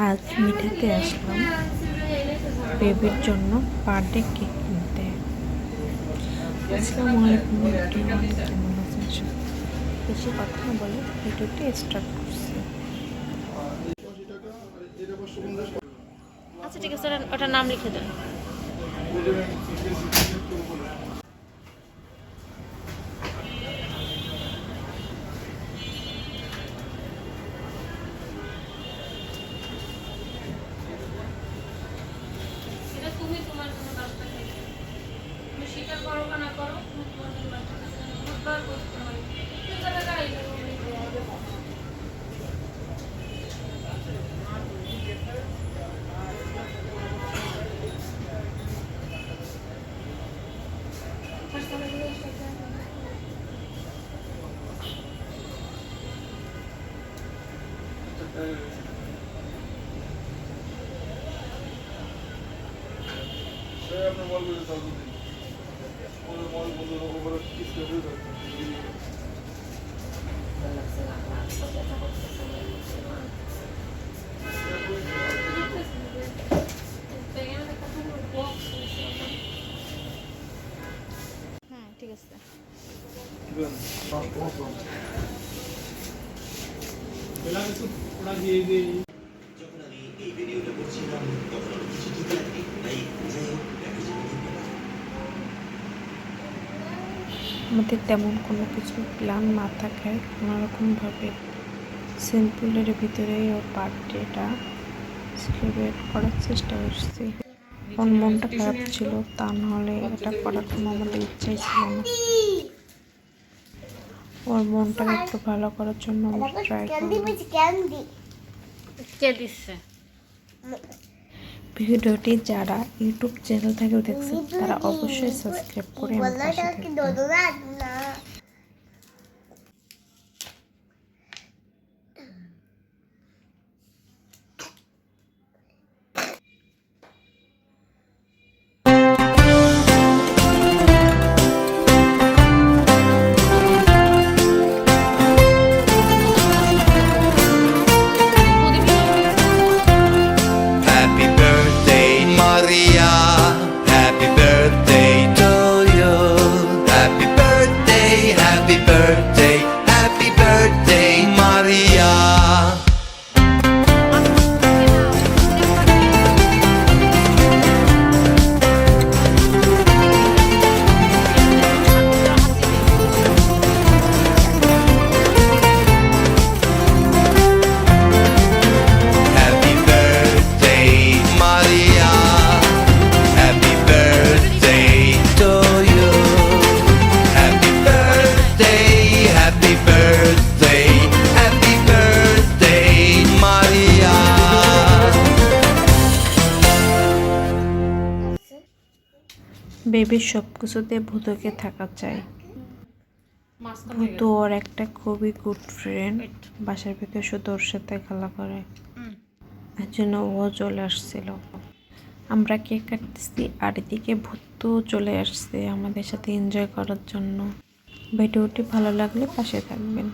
আজ মিঠাতে আসলাম বেবির জন্য বার্থডে কেক কিনতে। আসসালামু আলাইকুম এভরিওয়ান, কেমন আছেন? বেশি কথা না বলে ভিডিওটি স্টার্ট করছি। আচ্ছা ঠিক আছে, ওটার নাম লিখে দেন। তুমি তোমার জন্য কাজটা খাইছো, তুমি স্বীকার করো বা না করো, তুমি তোমার জন্য কাজটা খাইছো। বুধবার করতে হয় তুই কথা গাই আপনার মল বলে দাও দিন মল বলে ওভার কিছু হয়ে যাবে। হ্যাঁ ঠিক আছে। যখন আমি এই ভিডিওটা করছিলাম তখন আমি কিছু ঠিক লাগনি, তাই যাই হোক দেখা যাবে দুপুরবেলা। আমাদের তেমন কোনো কিছু প্ল্যান না থাকায় কোনোরকমভাবে সিম্পলের ভিতরেই ওর বার্থডেটা সেলিব্রেট করার চেষ্টা করছি। ওর মনটা খারাপ ছিল, তা নাহলে এটা করার কোনো আমাদের ইচ্ছাই ছিল না। ওর মনটাকে একটু ভালো করার জন্য আমরা ট্রাই করলাম। কে দিচ্ছে? ভিডিওটি যারা ইউটিউব চ্যানেল থেকে দেখছেন তারা অবশ্যই সাবস্ক্রাইব করে আমার পাশে থাকবেন। Happy birthday, Maria. Happy birthday to you. Happy birthday, happy birthday, happy birthday, Maria. Happy birthday, Maria. Happy birthday to you. Happy birthday, happy birthday, happy birthday, Maria. বেবির সব কিছুতে ভূতকে থাকা চাই। ভূত ওর একটা খুবই গুড ফ্রেন্ড, বাসার ভিতরে শুধু ওর সাথে খেলা করে, এর জন্য ও চলে আসছিল। আমরা কেক কাটতেছি আর এদিকে ভূত চলে আসছে আমাদের সাথে এনজয় করার জন্য। ভিডিওটি ভালো লাগলে পাশে থাকবেন।